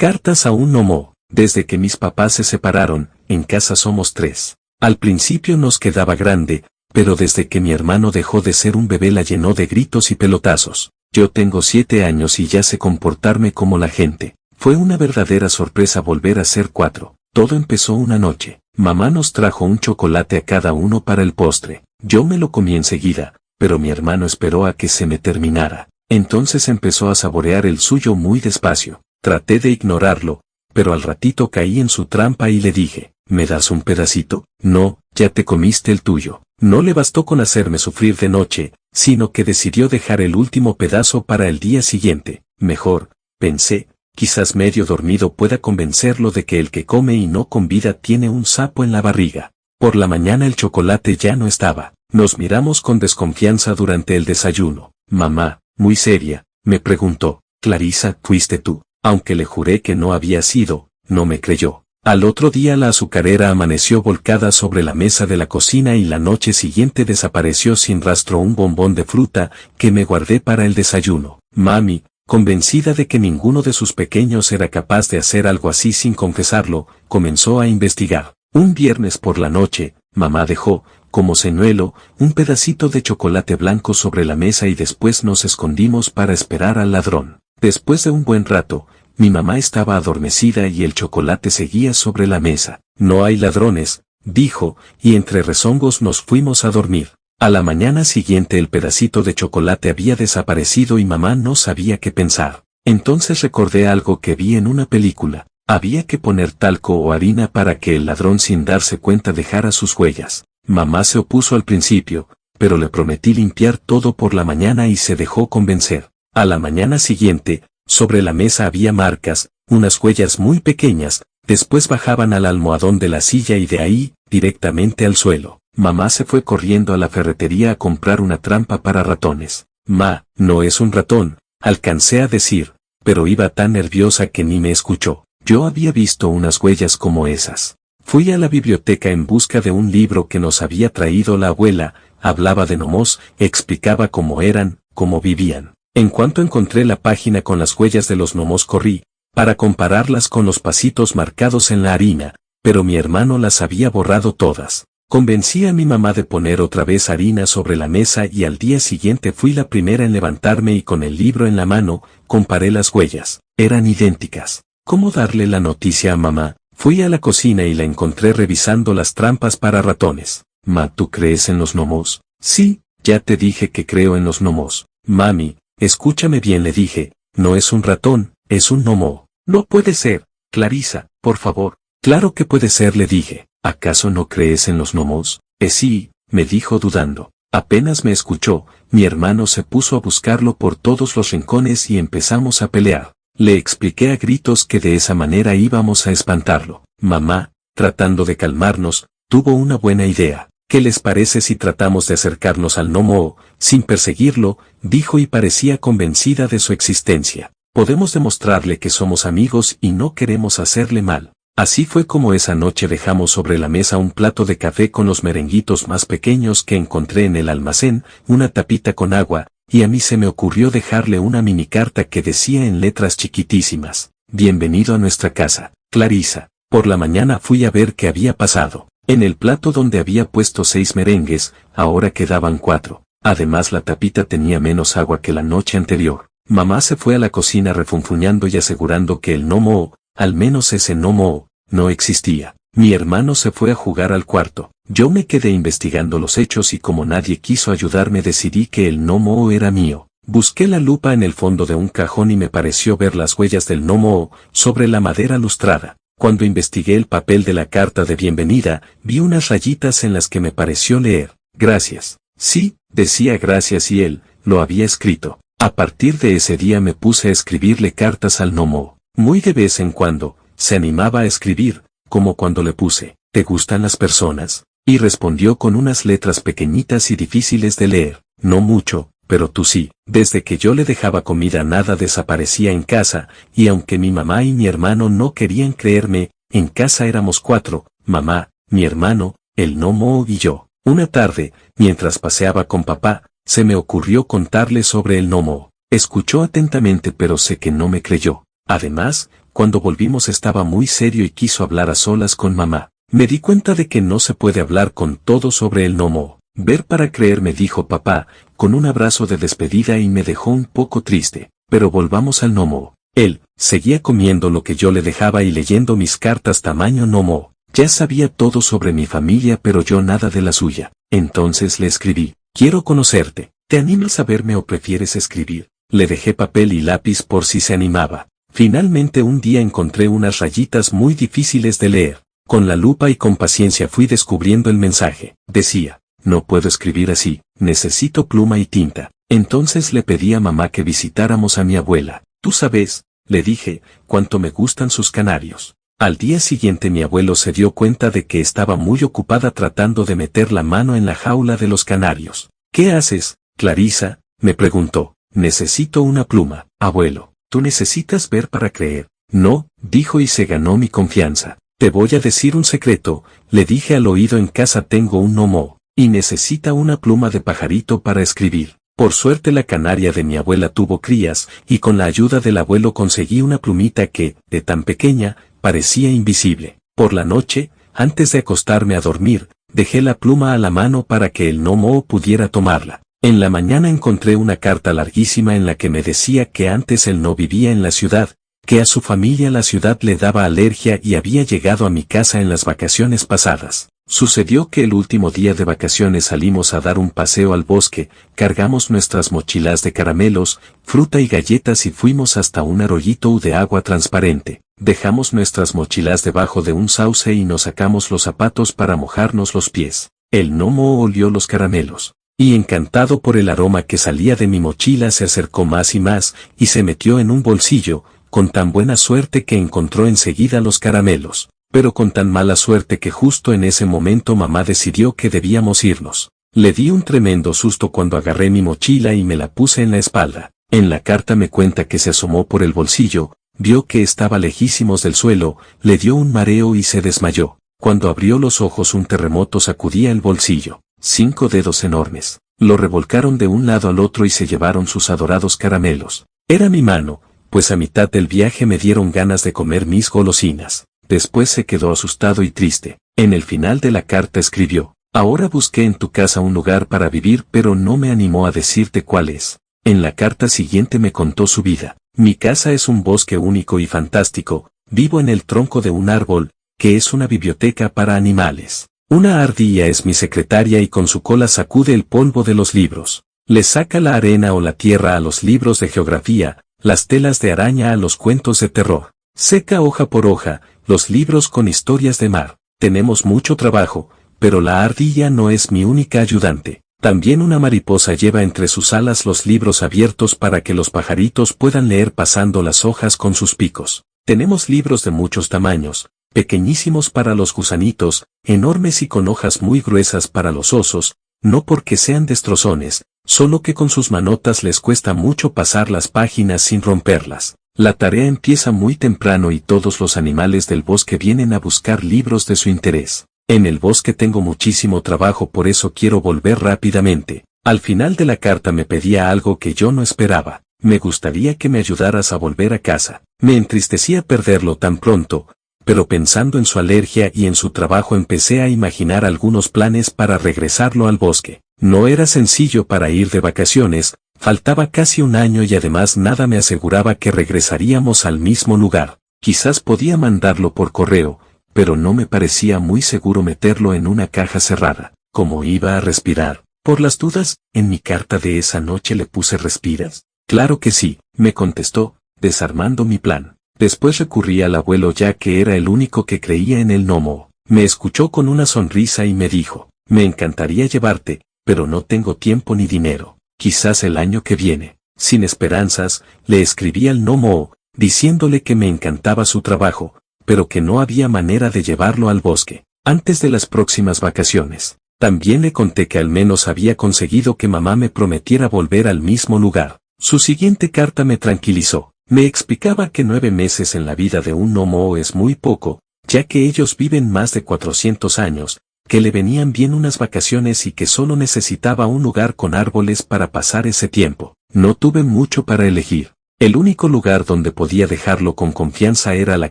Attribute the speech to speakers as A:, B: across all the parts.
A: Cartas a un gnomo. Desde que mis papás se separaron, en casa somos 3. Al principio nos quedaba grande, pero desde que mi hermano dejó de ser un bebé la llenó de gritos y pelotazos. Yo tengo 7 años y ya sé comportarme como la gente. Fue una verdadera sorpresa volver a ser 4. Todo empezó una noche. Mamá nos trajo un chocolate a cada uno para el postre. Yo me lo comí enseguida, pero mi hermano esperó a que se me terminara. Entonces empezó a saborear el suyo muy despacio. Traté de ignorarlo, pero al ratito caí en su trampa y le dije, ¿me das un pedacito? No, ya te comiste el tuyo. No le bastó con hacerme sufrir de noche, sino que decidió dejar el último pedazo para el día siguiente. Mejor, pensé, quizás medio dormido pueda convencerlo de que el que come y no convida tiene un sapo en la barriga. Por la mañana el chocolate ya no estaba. Nos miramos con desconfianza durante el desayuno. Mamá, muy seria, me preguntó, Clarisa, ¿fuiste tú? Aunque le juré que no había sido, no me creyó. Al otro día la azucarera amaneció volcada sobre la mesa de la cocina y la noche siguiente desapareció sin rastro un bombón de fruta que me guardé para el desayuno. Mami, convencida de que ninguno de sus pequeños era capaz de hacer algo así sin confesarlo, comenzó a investigar. Un viernes por la noche, mamá dejó, como señuelo, un pedacito de chocolate blanco sobre la mesa y después nos escondimos para esperar al ladrón. Después de un buen rato, mi mamá estaba adormecida y el chocolate seguía sobre la mesa. No hay ladrones, dijo, y entre rezongos nos fuimos a dormir. A la mañana siguiente el pedacito de chocolate había desaparecido y mamá no sabía qué pensar. Entonces recordé algo que vi en una película. Había que poner talco o harina para que el ladrón sin darse cuenta dejara sus huellas. Mamá se opuso al principio, pero le prometí limpiar todo por la mañana y se dejó convencer. A la mañana siguiente, sobre la mesa había marcas, unas huellas muy pequeñas, después bajaban al almohadón de la silla y de ahí, directamente al suelo. Mamá se fue corriendo a la ferretería a comprar una trampa para ratones. Ma, no es un ratón, alcancé a decir, pero iba tan nerviosa que ni me escuchó. Yo había visto unas huellas como esas. Fui a la biblioteca en busca de un libro que nos había traído la abuela, hablaba de gnomos, explicaba cómo eran, cómo vivían. En cuanto encontré la página con las huellas de los gnomos corrí, para compararlas con los pasitos marcados en la harina, pero mi hermano las había borrado todas. Convencí a mi mamá de poner otra vez harina sobre la mesa y al día siguiente fui la primera en levantarme y con el libro en la mano, comparé las huellas. Eran idénticas. ¿Cómo darle la noticia a mamá? Fui a la cocina y la encontré revisando las trampas para ratones. Ma, ¿tú crees en los gnomos? Sí, ya te dije que creo en los gnomos. Mami, escúchame bien, le dije, no es un ratón, es un gnomo. No puede ser, Clarisa, por favor. Claro que puede ser, le dije. ¿Acaso no crees en los gnomos? Sí, me dijo dudando. Apenas me escuchó, mi hermano se puso a buscarlo por todos los rincones y empezamos a pelear. Le expliqué a gritos que de esa manera íbamos a espantarlo. Mamá, tratando de calmarnos, tuvo una buena idea. ¿Qué les parece si tratamos de acercarnos al gnomo, sin perseguirlo? Dijo y parecía convencida de su existencia. Podemos demostrarle que somos amigos y no queremos hacerle mal. Así fue como esa noche dejamos sobre la mesa un plato de café con los merenguitos más pequeños que encontré en el almacén, una tapita con agua, y a mí se me ocurrió dejarle una mini carta que decía en letras chiquitísimas, bienvenido a nuestra casa, Clarisa. Por la mañana fui a ver qué había pasado. En el plato donde había puesto 6 merengues, ahora quedaban 4. Además la tapita tenía menos agua que la noche anterior. Mamá se fue a la cocina refunfuñando y asegurando que el gnomo, al menos ese gnomo, no existía. Mi hermano se fue a jugar al cuarto. Yo me quedé investigando los hechos y como nadie quiso ayudarme decidí que el gnomo era mío. Busqué la lupa en el fondo de un cajón y me pareció ver las huellas del gnomo sobre la madera lustrada. Cuando investigué el papel de la carta de bienvenida, vi unas rayitas en las que me pareció leer, gracias. Sí, decía gracias y él, lo había escrito. A partir de ese día me puse a escribirle cartas al gnomo. Muy de vez en cuando, se animaba a escribir, como cuando le puse, ¿te gustan las personas? Y respondió con unas letras pequeñitas y difíciles de leer, no mucho, pero tú sí. Desde que yo le dejaba comida nada desaparecía en casa, y aunque mi mamá y mi hermano no querían creerme, en casa éramos 4, mamá, mi hermano, el gnomo y yo. Una tarde, mientras paseaba con papá, se me ocurrió contarle sobre el gnomo. Escuchó atentamente pero sé que no me creyó. Además, Cuando volvimos estaba muy serio y quiso hablar a solas con mamá. Me di cuenta de que no se puede hablar con todo sobre el Nomo. Ver para creer, me dijo papá, con un abrazo de despedida, y me dejó un poco triste. Pero volvamos al Nomo. Él seguía comiendo lo que yo le dejaba y leyendo mis cartas tamaño Nomo. Ya sabía todo sobre mi familia, pero yo nada de la suya. Entonces le escribí: quiero conocerte. ¿Te animas a verme o prefieres escribir? Le dejé papel y lápiz por si se animaba. Finalmente un día encontré unas rayitas muy difíciles de leer. Con la lupa y con paciencia fui descubriendo el mensaje. Decía: no puedo escribir así, necesito pluma y tinta. Entonces le pedí a mamá que visitáramos a mi abuela. Tú sabes, le dije, cuánto me gustan sus canarios. Al día siguiente mi abuelo se dio cuenta de que estaba muy ocupada tratando de meter la mano en la jaula de los canarios. ¿Qué haces, Clarisa?, me preguntó. Necesito una pluma, abuelo. Tú necesitas ver para creer. No, dijo y se ganó mi confianza. Te voy a decir un secreto, le dije al oído. En casa tengo un Nomo, y necesita una pluma de pajarito para escribir. Por suerte la canaria de mi abuela tuvo crías, y con la ayuda del abuelo conseguí una plumita que, de tan pequeña, parecía invisible. Por la noche, antes de acostarme a dormir, dejé la pluma a la mano para que el Nomo pudiera tomarla. En la mañana encontré una carta larguísima en la que me decía que antes él no vivía en la ciudad, que a su familia la ciudad le daba alergia y había llegado a mi casa en las vacaciones pasadas. Sucedió que el último día de vacaciones salimos a dar un paseo al bosque, cargamos nuestras mochilas de caramelos, fruta y galletas y fuimos hasta un arroyito de agua transparente. Dejamos nuestras mochilas debajo de un sauce y nos sacamos los zapatos para mojarnos los pies. El Nomo olió los caramelos, y encantado por el aroma que salía de mi mochila se acercó más y más, y se metió en un bolsillo, con tan buena suerte que encontró enseguida los caramelos, pero con tan mala suerte que justo en ese momento mamá decidió que debíamos irnos. Le di un tremendo susto cuando agarré mi mochila y me la puse en la espalda. En la carta me cuenta que se asomó por el bolsillo, vio que estaba lejísimos del suelo, le dio un mareo y se desmayó. Cuando abrió los ojos un terremoto sacudía el bolsillo. 5 dedos enormes lo revolcaron de un lado al otro y se llevaron sus adorados caramelos. Era mi mano, pues a mitad del viaje me dieron ganas de comer mis golosinas. Después se quedó asustado y triste. En el final de la carta escribió: ahora busqué en tu casa un lugar para vivir, pero no me animó a decirte cuál es. En la carta siguiente me contó su vida. Mi casa es un bosque único y fantástico, vivo en el tronco de un árbol, que es una biblioteca para animales. Una ardilla es mi secretaria y con su cola sacude el polvo de los libros. Le saca la arena o la tierra a los libros de geografía, las telas de araña a los cuentos de terror. Seca hoja por hoja, los libros con historias de mar. Tenemos mucho trabajo, pero la ardilla no es mi única ayudante. También una mariposa lleva entre sus alas los libros abiertos para que los pajaritos puedan leer pasando las hojas con sus picos. Tenemos libros de muchos tamaños, pequeñísimos para los gusanitos, enormes y con hojas muy gruesas para los osos, no porque sean destrozones, solo que con sus manotas les cuesta mucho pasar las páginas sin romperlas. La tarea empieza muy temprano y todos los animales del bosque vienen a buscar libros de su interés. En el bosque tengo muchísimo trabajo, por eso quiero volver rápidamente. Al final de la carta me pedía algo que yo no esperaba. Me gustaría que me ayudaras a volver a casa. Me entristecía perderlo tan pronto, pero pensando en su alergia y en su trabajo empecé a imaginar algunos planes para regresarlo al bosque. No era sencillo para ir de vacaciones, faltaba casi un año y además nada me aseguraba que regresaríamos al mismo lugar. Quizás podía mandarlo por correo, pero no me parecía muy seguro meterlo en una caja cerrada. ¿Cómo iba a respirar? Por las dudas, en mi carta de esa noche le puse ¿respiras? Claro que sí, me contestó, desarmando mi plan. Después recurrí al abuelo ya que era el único que creía en el Nomo. Me escuchó con una sonrisa y me dijo: me encantaría llevarte, pero no tengo tiempo ni dinero. Quizás el año que viene. Sin esperanzas, le escribí al Nomo, diciéndole que me encantaba su trabajo, pero que no había manera de llevarlo al bosque antes de las próximas vacaciones. También le conté que al menos había conseguido que mamá me prometiera volver al mismo lugar. Su siguiente carta me tranquilizó. Me explicaba que 9 meses en la vida de un Nomo es muy poco, ya que ellos viven más de 400 años, que le venían bien unas vacaciones y que solo necesitaba un lugar con árboles para pasar ese tiempo. No tuve mucho para elegir. El único lugar donde podía dejarlo con confianza era la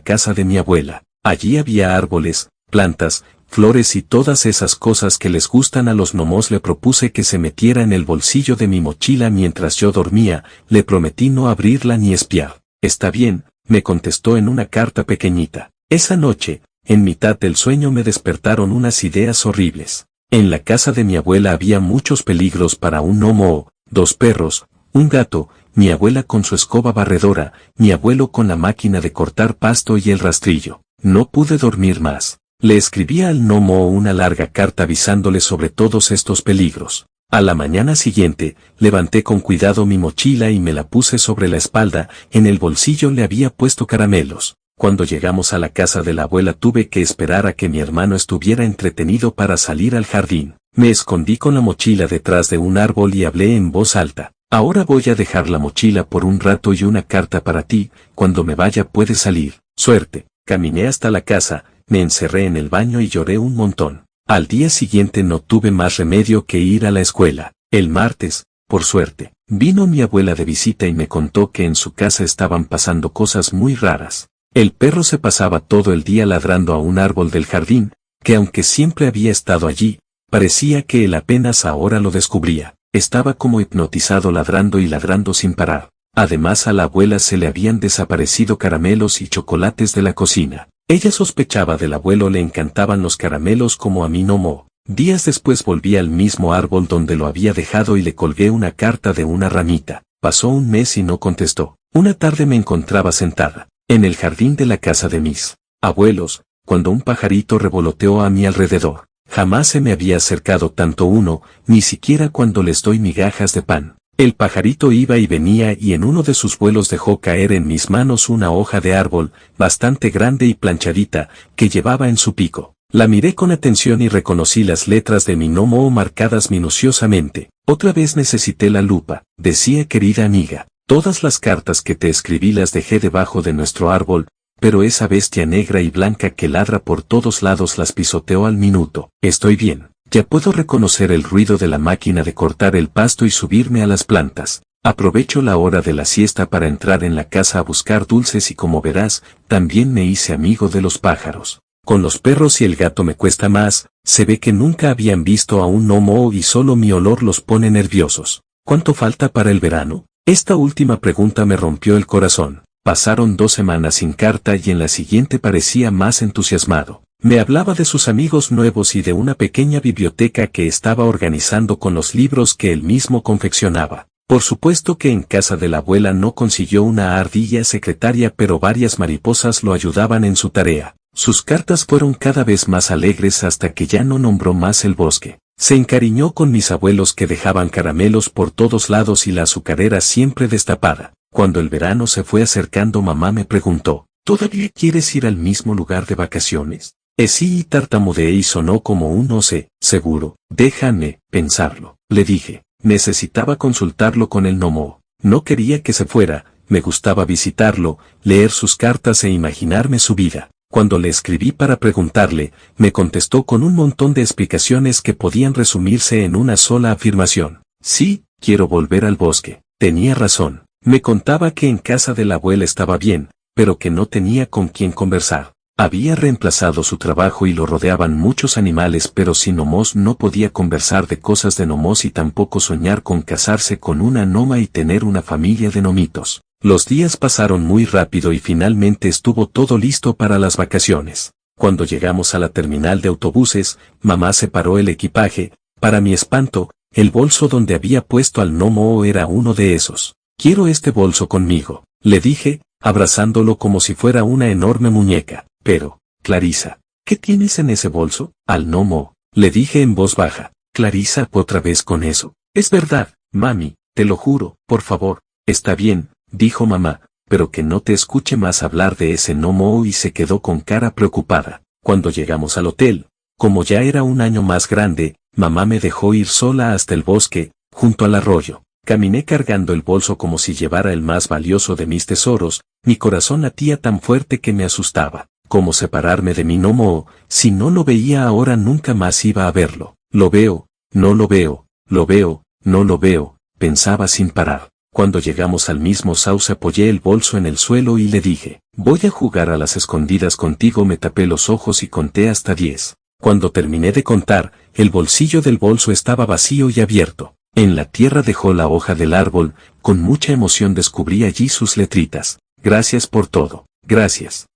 A: casa de mi abuela. Allí había árboles, plantas, flores y todas esas cosas que les gustan a los gnomos. Le propuse que se metiera en el bolsillo de mi mochila mientras yo dormía, le prometí no abrirla ni espiar. Está bien, me contestó en una carta pequeñita. Esa noche, en mitad del sueño me despertaron unas ideas horribles. En la casa de mi abuela había muchos peligros para un gnomo, 2 perros, un gato, mi abuela con su escoba barredora, mi abuelo con la máquina de cortar pasto y el rastrillo. No pude dormir más. Le escribí al gnomo una larga carta avisándole sobre todos estos peligros. A la mañana siguiente, levanté con cuidado mi mochila y me la puse sobre la espalda, en el bolsillo le había puesto caramelos. Cuando llegamos a la casa de la abuela tuve que esperar a que mi hermano estuviera entretenido para salir al jardín. Me escondí con la mochila detrás de un árbol y hablé en voz alta. Ahora voy a dejar la mochila por un rato y una carta para ti, cuando me vaya puedes salir. Suerte. Caminé hasta la casa, me encerré en el baño y lloré un montón. Al día siguiente no tuve más remedio que ir a la escuela. El martes, por suerte, vino mi abuela de visita y me contó que en su casa estaban pasando cosas muy raras. El perro se pasaba todo el día ladrando a un árbol del jardín, que aunque siempre había estado allí, parecía que él apenas ahora lo descubría. Estaba como hipnotizado ladrando y ladrando sin parar. Además a la abuela se le habían desaparecido caramelos y chocolates de la cocina. Ella sospechaba del abuelo le encantaban los caramelos como a mí gnomo. Días después volví al mismo árbol donde lo había dejado y le colgué una carta de una ramita. Pasó un mes y no contestó. Una tarde me encontraba sentada en el jardín de la casa de mis abuelos, cuando un pajarito revoloteó a mi alrededor. Jamás se me había acercado tanto uno, ni siquiera cuando les doy migajas de pan. El pajarito iba y venía y en uno de sus vuelos dejó caer en mis manos una hoja de árbol, bastante grande y planchadita, que llevaba en su pico. La miré con atención y reconocí las letras de mi gnomo marcadas minuciosamente. Otra vez necesité la lupa. Decía: querida amiga, todas las cartas que te escribí las dejé debajo de nuestro árbol, pero esa bestia negra y blanca que ladra por todos lados las pisoteó al minuto. Estoy bien. Ya puedo reconocer el ruido de la máquina de cortar el pasto y subirme a las plantas. Aprovecho la hora de la siesta para entrar en la casa a buscar dulces y como verás, también me hice amigo de los pájaros. Con los perros y el gato me cuesta más, se ve que nunca habían visto a un gnomo y solo mi olor los pone nerviosos. ¿Cuánto falta para el verano? Esta última pregunta me rompió el corazón. Pasaron 2 semanas sin carta y en la siguiente parecía más entusiasmado. Me hablaba de sus amigos nuevos y de una pequeña biblioteca que estaba organizando con los libros que él mismo confeccionaba. Por supuesto que en casa de la abuela no consiguió una ardilla secretaria, pero varias mariposas lo ayudaban en su tarea. Sus cartas fueron cada vez más alegres hasta que ya no nombró más el bosque. Se encariñó con mis abuelos que dejaban caramelos por todos lados y la azucarera siempre destapada. Cuando el verano se fue acercando, mamá me preguntó: ¿todavía quieres ir al mismo lugar de vacaciones? Sí, y tartamudeé y sonó como un no sé, seguro. Déjame pensarlo, le dije. Necesitaba consultarlo con el gnomo. No quería que se fuera, me gustaba visitarlo, leer sus cartas e imaginarme su vida. Cuando le escribí para preguntarle, me contestó con un montón de explicaciones que podían resumirse en una sola afirmación. Sí, quiero volver al bosque. Tenía razón. Me contaba que en casa de la abuela estaba bien, pero que no tenía con quién conversar. Había reemplazado su trabajo y lo rodeaban muchos animales, pero sin gnomos no podía conversar de cosas de gnomos y tampoco soñar con casarse con una gnoma y tener una familia de gnomitos. Los días pasaron muy rápido y finalmente estuvo todo listo para las vacaciones. Cuando llegamos a la terminal de autobuses, mamá separó el equipaje. Para mi espanto, el bolso donde había puesto al gnomo era uno de esos. Quiero este bolso conmigo, le dije, abrazándolo como si fuera una enorme muñeca. Pero, Clarisa, ¿qué tienes en ese bolso? Al gnomo, le dije en voz baja. Clarisa, ¿otra vez con eso? Es verdad, mami, te lo juro, por favor. Está bien, dijo mamá, pero que no te escuche más hablar de ese gnomo, y se quedó con cara preocupada. Cuando llegamos al hotel, como ya era un año más grande, mamá me dejó ir sola hasta el bosque, junto al arroyo. Caminé cargando el bolso como si llevara el más valioso de mis tesoros, mi corazón latía tan fuerte que me asustaba. ¿Cómo separarme de mi gnomo? Si no lo veía ahora nunca más iba a verlo. Lo veo, no lo veo, lo veo, no lo veo, pensaba sin parar. Cuando llegamos al mismo sauce apoyé el bolso en el suelo y le dije, voy a jugar a las escondidas contigo. Me tapé los ojos y conté hasta 10. Cuando terminé de contar, el bolsillo del bolso estaba vacío y abierto. En la tierra dejó la hoja del árbol, con mucha emoción descubrí allí sus letritas. Gracias por todo. Gracias.